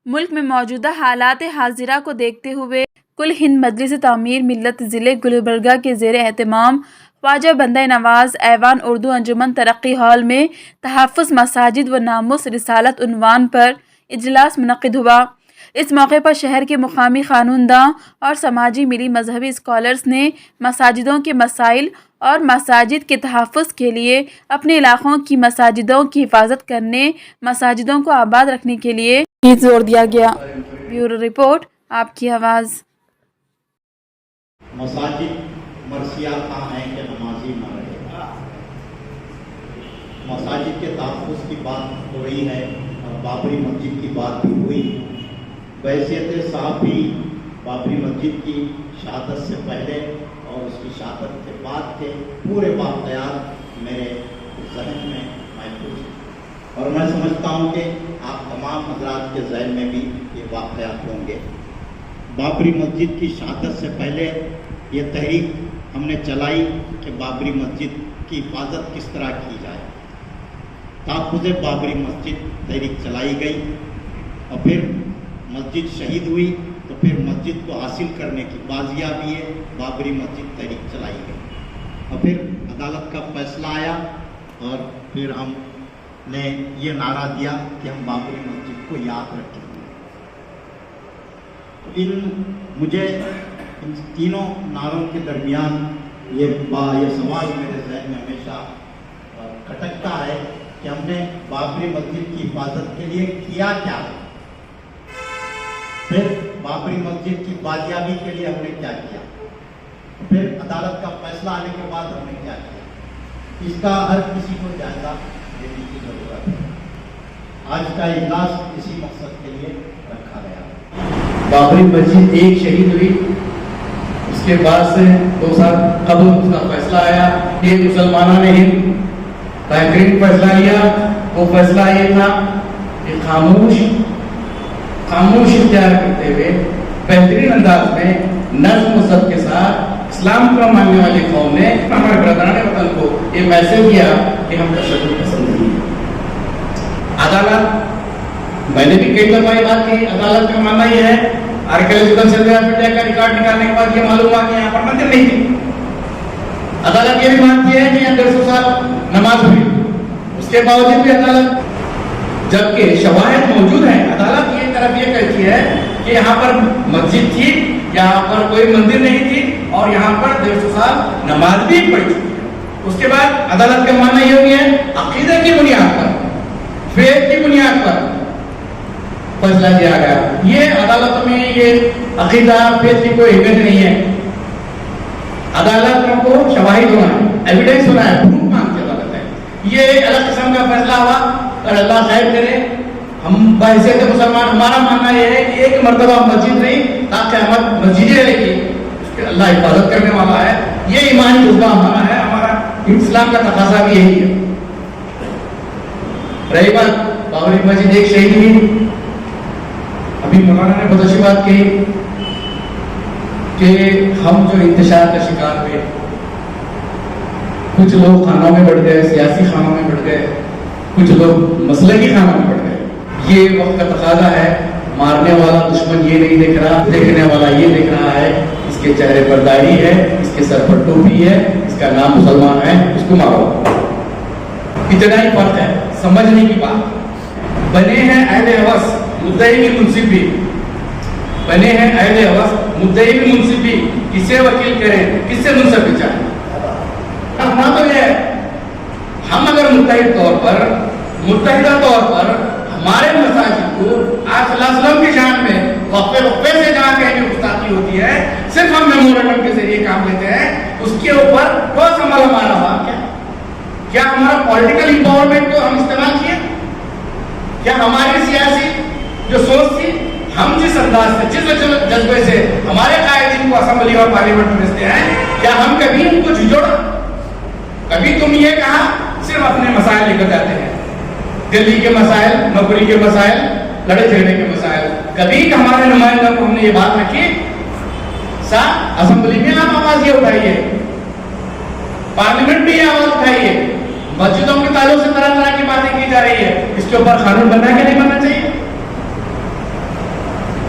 ملک میں موجودہ حالات حاضرہ کو دیکھتے ہوئے کل ہند مجلس تعمیر ملت ضلع گلبرگہ کے زیر اہتمام خواجہ بندہ نواز ایوان اردو انجمن ترقی ہال میں تحفظ مساجد و ناموس رسالت عنوان پر اجلاس منعقد ہوا۔ اس موقع پر شہر کے مقامی قانون داں اور سماجی ملی مذہبی اسکالرز نے مساجدوں کے مسائل اور مساجد کے تحفظ کے لیے اپنے علاقوں کی مساجدوں کی حفاظت کرنے، مساجدوں کو آباد رکھنے کے لیے زور دیا گیا۔ بیورو رپورٹ، آپ کی آواز۔ مساجد مرثیات کہاں ہیں کہ نمازی نہ رہے۔ مساجد کے تحفظ کی بات ہو رہی ہے اور بابری مسجد کی بات بھی ہوئی۔ بحیثیت صاحب بھی بابری مسجد کی شہادت سے پہلے اور اس کی شہادت کے بعد کے پورے واقعات میرے ذہن میں محفوظ ہیں اور میں سمجھتا ہوں کہ آپ تمام حضرات کے ذہن میں بھی یہ واقعات ہوں گے۔ بابری مسجد کی شہادت سے پہلے یہ تحریک ہم نے چلائی کہ بابری مسجد کی حفاظت کس طرح کی جائے۔ تحفظ بابری مسجد تحریک چلائی گئی اور پھر مسجد شہید ہوئی تو پھر مسجد کو حاصل کرنے کی بازیابی بابری مسجد تحریک چلائی گئی اور پھر عدالت کا فیصلہ آیا اور پھر ہم نے یہ نعرہ دیا کہ ہم بابری مسجد کو یاد رکھیں گے۔ مجھے ان تینوں نعروں کے درمیان یہ سوال میرے ذہن میں ہمیشہ کھٹکتا ہے کہ ہم نے بابری مسجد کی حفاظت کے لیے کیا کیا، پھر بابری مسجد کی بازیابی کے لیے ہم نے کیا کیا، پھر عدالت کا فیصلہ آنے کے بعد ہم نے کیا کیا۔ اس کا ہر کسی کو جائزہ لینے کی ضرورت ہے۔ آج کا اجلاس اسی مقصد کے لیے رکھا گیا۔ بابری مسجد ایک شہید ہوئی، اس کے بعد سے 2 سال قبل اس کا فیصلہ آیا۔ یہ مسلمانوں نے بہترین فیصلہ لیا۔ وہ فیصلہ یہ تھا کہ خاموش اختیار کرتے ہوئے بہترین انداز میں نظم و ضبط کے ساتھ اسلام کو ماننے والی قوم نے ہمارے برادران وطن کو یہ میسج دیا کہ ہم تشدد پسند نہیں ہیں۔ عدالت، میں نے بھی کئی دفعہ یہ بات کی، عدالت کا ماننا یہ ہے آرکیولوجیکل سروے آف انڈیا کا ریکارڈ نکالنے کے بعد یہ معلوم ہوا کہ یہاں پر مندر نہیں تھی۔ عدالت یہ بھی مانتی ہے کہ 150 سال نماز ہوئی، اس کے باوجود بھی عدالت، جبکہ شواہد موجود ہیں، عدالت یہ طرف یہ کہتی ہے کہ یہاں پر مسجد تھی، یہاں پر کوئی مندر نہیں تھی اور یہاں پر 150 سال نماز بھی پڑھی چکی ہے۔ اس کے بعد عدالت کا ماننا یہ بھی ہے عقیدے کی بنیاد پر، فیض کی بنیاد پر فیصلہ دیا گیا۔ یہ عدالت میں یہ عقیدہ فیض کی کوئی اہمیت نہیں ہے۔ عدالتوں کو شواہد ہونا ہے، ایویڈنس ہونا ہے، پروف مانگتی عدالت ہے۔ یہ ایک الگ قسم کا فیصلہ ہوا اور اللہ خیر کرے۔ ہم بحیثیت مسلمان ہمارا ماننا یہ ہے کہ ایک مرتبہ مسجد نہیں تاکہ ہمیں مسجد رہے گی، اس کے اللہ حفاظت کرنے والا ہے۔ یہ ایمانی جذبہ ہمارا ہے، ہمارا اسلام کا تقاضا بھی یہی ہے۔ رہی بات بابری مسجد ایک شہید ہوئی، ابھی مولانا نے بہت اچھی بات کہی کہ ہم جو انتشار کا شکار ہوئے، کچھ لوگ خانوں میں بڑھ گئے، سیاسی خانوں میں بڑھ گئے، کچھ لوگ مسلکی خانوں میں بڑھ گئے۔ یہ وقت کا تقاضا ہے۔ مارنے والا دشمن یہ نہیں دیکھ رہا، دیکھنے والا یہ دیکھ رہا ہے اس کے چہرے پر داڑھی ہے، اس کے سر پر ٹوپی ہے، اس کا نام مسلمان ہے، اس کو مارو۔ اتنا ہی فرق ہے، سمجھنے کی بات۔ بنے ہیں اہل ہوس، مدعی بھی منصف بھی، بنے ہیں اہل ہوس، مدعی بھی منصف بھی، کسے وکیل کریں، کس سے منصف بچائیں۔ ہمارا تو یہ ہے، ہم اگر متحدہ طور پر ہمارے مساجد کو آج صلی اللہ علیہ وسلم کی شان میں وقفے سے جہاں کہیں گستاخی ہوتی ہے، صرف ہم میمورنڈم کے ذریعے کام لیتے ہیں، اس کے اوپر ٹھوس عمل ہمارا ہوا کیا ہمارا پولیٹیکل امپاورمنٹ کو ہم استعمال کیے؟ کیا ہماری سیاسی جو سوچ تھی، ہم جس انداز سے، جس جذبے سے ہمارے قائدین کو اسمبلی اور پارلیمنٹ میں بھیجتے ہیں، کیا ہم کبھی ان کو جھجھوڑا؟ کبھی تم یہ کہا صرف اپنے مسائل لے کر جاتے ہیں، دلی کے مسائل، نوکری کے مسائل، لڑے جھگڑے کے مسائل۔ کبھی ہمارے نمائندوں کو ہم نے یہ بات رکھی، صاحب اسمبلی میں آپ آواز یہ اٹھائیے، پارلیمنٹ میں یہ آواز اٹھائیے، مسجدوں کے تعلق سے طرح طرح کی باتیں کی جا رہی ہے، اس کے اوپر قانون بننا کہ نہیں بننا چاہیے؟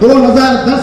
2010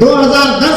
2010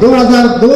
2002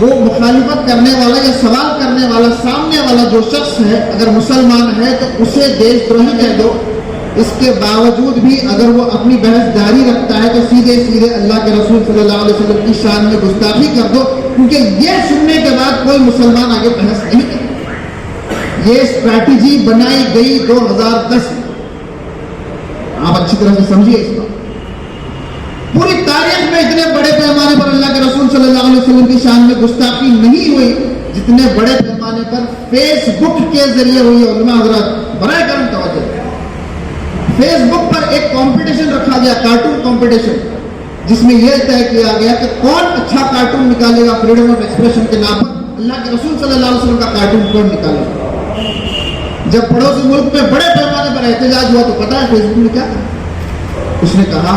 وہ مخالفت کرنے والا یا سوال کرنے والا سامنے والا جو شخص ہے اگر مسلمان ہے تو اسے دیش دروہی کہہ دو. اس کے باوجود بھی اگر وہ اپنی بحث جاری رکھتا ہے تو سیدھے سیدھے اللہ کے رسول صلی اللہ علیہ وسلم کی شان میں گستاخی کر دو, کیونکہ یہ سننے کے بعد کوئی مسلمان آگے بحث نہیں کرے. یہ اسٹریٹجی بنائی گئی 2010 میں. آپ اچھی طرح سے سمجھیے اس بات. پوری تاریخ میں اتنے بڑے پیمانے پر اللہ کے رسول صلی اللہ علیہ وسلم کی شان میں گستاخی نہیں ہوئی جتنے بڑے پیمانے پر فیس بک کے ذریعے ہوئی. علماء حضرات برائے کرم توجہ, فیس بک پر ایک کمپٹیشن رکھا گیا, کارٹون کمپٹیشن, جس میں یہ طے کیا گیا کہ کون اچھا کارٹون نکالے گا فریڈم آف ایکسپریشن کے نام پر. اللہ کے رسول صلی اللہ علیہ وسلم کا کارٹون کون نکالے گا. جب پڑوسی ملک میں بڑے پیمانے پر احتجاج ہوا تو پتا ہے فیس بک نے کیا کہا؟ اس نے کہا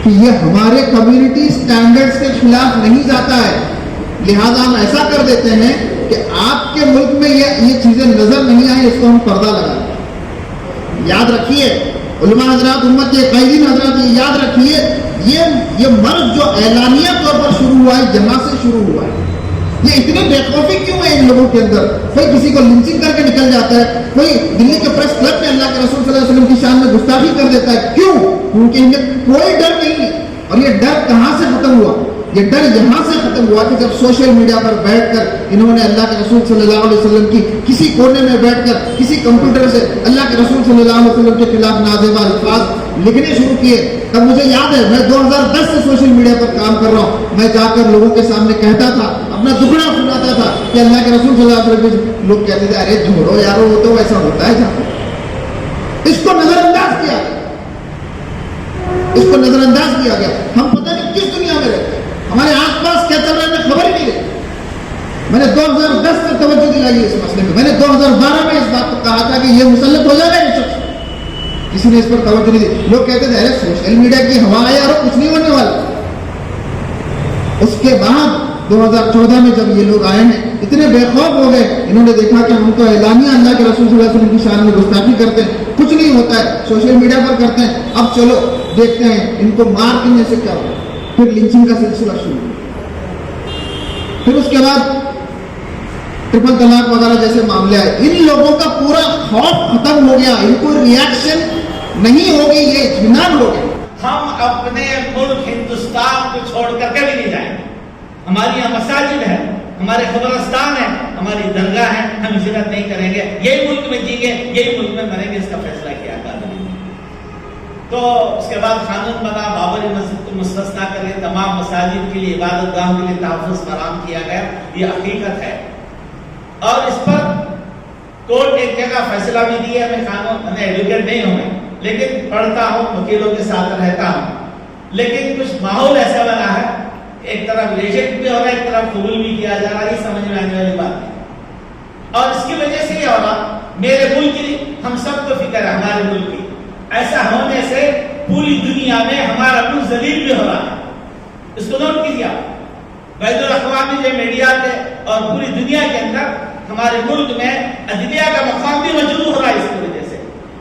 کہ یہ ہمارے کمیونٹی سٹینڈرڈز کے خلاف نہیں جاتا ہے, لہذا ہم ایسا کر دیتے ہیں کہ آپ کے ملک میں یہ چیزیں نظر نہیں آئیں, اس کو ہم پردہ لگا دیں. یاد رکھیے علماء حضرات, امت کے قائدین حضرات, یہ یاد رکھیے یہ مرض جو اعلانیہ طور پر شروع ہوا ہے, جہاں سے شروع ہوا ہے. یہ اتنی بے خوفی کیوں ہے ان لوگوں کے اندر؟ کوئی کسی کو لنچنگ کر کے نکل جاتا ہے, کوئی دلی کے پریس کلب میں اللہ کے رسول صلی اللہ علیہ وسلم کی شان میں گستاخی کر دیتا ہے. کیوں؟ کیونکہ انہیں کوئی ڈر نہیں ہے. اور یہ ڈر کہاں سے ختم ہوا؟ یہ ڈر یہاں سے ختم ہوا کہ جب سوشل میڈیا پر بیٹھ کر انہوں نے اللہ کے رسول صلی اللہ علیہ وسلم کی کسی کونے میں بیٹھ کر کسی کمپیوٹر سے اللہ کے رسول صلی اللہ علیہ وسلم کے خلاف نازیبا الفاظ لکھنے شروع کیے. تب مجھے یاد ہے میں 2010 سے سوشل میڈیا پر کام کر رہا ہوں. میں جا کر لوگوں کے سامنے کہتا تھا, اپنا دکھڑا سناتا تھا کہ اللہ کے رسول صلی اللہ علیہ وسلم. لوگ کہتے تھے ارے جھوڑو یارو, وہ تو ایسا ہوتا ہے جہاں. اس کو نظر انداز کیا گیا, اس کو نظر انداز کیا گیا. ہم پتہ نہیں کس دنیا میں رہتے ہیں, ہمارے آس پاس کیا چل رہا ہے ہمیں خبر ہی نہیں رہتی. میں نے 2010 سے توجہ دلائی اس مسئلے میں. میں نے 2012 میں اس بات کو کہا تھا کہ یہ مسلط ہو جائے گا یہ شخص, کسی نے اس پر توجہ نہیں دی. لوگ کہتے تھے ارے سوشل میڈیا کی ہوا ہے اور کچھ نہیں ہونے والا. اس کے بعد 2014 میں جب یہ لوگ آئے ہیں اتنے بے خوف ہو گئے, انہوں نے دیکھا کہ ہم تو اعلانیہ اللہ کے رسول صلی اللہ علیہ وسلم کی شان میں گستاخی کرتے ہیں, کچھ نہیں ہوتا ہے, سوشل میڈیا پر کرتے ہیں. اب چلو دیکھتے ہیں ان کو مار دینے سے کیا ہوگا. پھر لنچنگ کا سلسلہ شروع ہوا. پھر اس کے بعد ٹرپل طلاق وغیرہ جیسے معاملے آئے. ان لوگوں کا پورا خوف ختم ہو گیا, ان کو ریاکشن نہیں ہوگی, یہ اطمینان ہو گیا. ہم اپنے ملک ہندوستان کو چھوڑ کر کبھی نہیں جائیں گے. ہماری یہاں مساجد ہے, ہمارے قبرستان ہے, ہماری درگاہ ہے, ہم ہجرت نہیں کریں گے. یہی ملک میں جیں گے, یہی ملک میں مریں گے. اس کا فیصلہ کیا قانون. تو اس کے بعد قانون بنا, بابری مسجد کو مستثنا کر کے تمام مساجد کے لیے, عبادت گاہوں کے لیے تحفظ فراہم کیا گیا. یہ حقیقت ہے. اور اس پر کورٹ نے ایک جگہ فیصلہ بھی دیا. میں قانون ایڈوکیٹ نہیں ہوں, لیکن پڑھتا ہوں, وکیلوں کے ساتھ رہتا ہوں. لیکن کچھ ماحول ایسا بنا ہے, ایک طرف ریجیکٹ بھی ہو رہا ہے, ایک طرف قبول بھی کیا جا رہا ہے. یہ سمجھ میں آنے والی بات ہے. اور اس کی وجہ سے یہ ہو رہا, میرے ملک کی, ہم سب کو فکر ہے ہمارے ملک کی. ایسا ہونے سے پوری دنیا میں ہمارا ملک ذلیل بھی ہو رہا ہے. اس کو نوٹ کیجیے آپ. بین الاقوامی جو میڈیا کے اور پوری دنیا کے اندر ہمارے ملک میں عدلیہ کا مقام بھی مجروح ہو رہا ہے. اس کی وجہ سے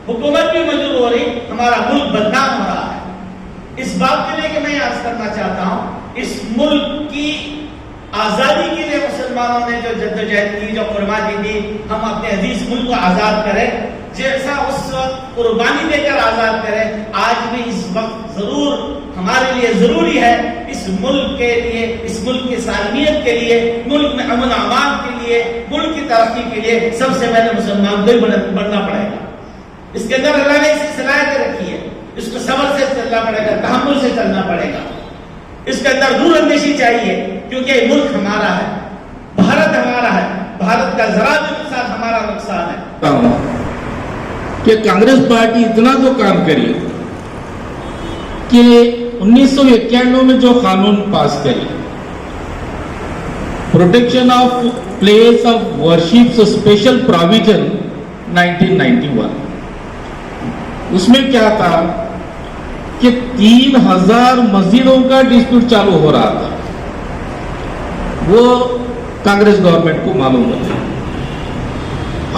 حکومت بھی مجروح ہو رہی, ہمارا ملک بدنام ہو رہا ہے. اس بات کے لیے کہ میں عرض کرنا چاہتا ہوں, اس ملک کی آزادی کے لیے مسلمانوں نے جو جدوجہد کی, جو قربانی دی, ہم اپنے عزیز ملک کو آزاد کریں. جیسا اس وقت قربانی دے کر آزاد کریں, آج بھی اس وقت ضرور ہمارے لیے ضروری ہے. اس ملک کے لیے, اس ملک کی سالمیت کے لیے, ملک میں امن و امان کے لیے, ملک کی ترقی کے لیے سب سے پہلے مسلمان کو ہی بڑھنا پڑے گا. اس کے اندر اللہ نے اس کی صلاحیت رکھی ہے. اس کو صبر سے چلنا پڑے گا, تحمل سے چلنا پڑے گا. اس کے اندر دور اندیشی چاہیے, کیونکہ یہ ملک ہمارا ہے, بھارت ہمارا ہے. بھارت کا ذرا بھی نقصان ہمارا نقصان ہے. کہ کانگریس پارٹی اتنا تو کام کری کہ 1991 میں جو قانون پاس کری, protection of place of worship special provision 1991, اس میں کیا تھا کہ 3000 مسجدوں کا ڈسپیوٹ چالو ہو رہا تھا. وہ کانگریس گورنمنٹ کو معلوم ہوتا,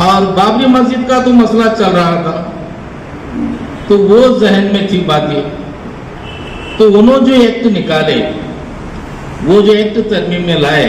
اور بابری مسجد کا تو مسئلہ چل رہا تھا, تو وہ ذہن میں تھی باتیں. تو انہوں جو ایکٹ نکالے, وہ جو ایکٹ ترمیم میں لائے,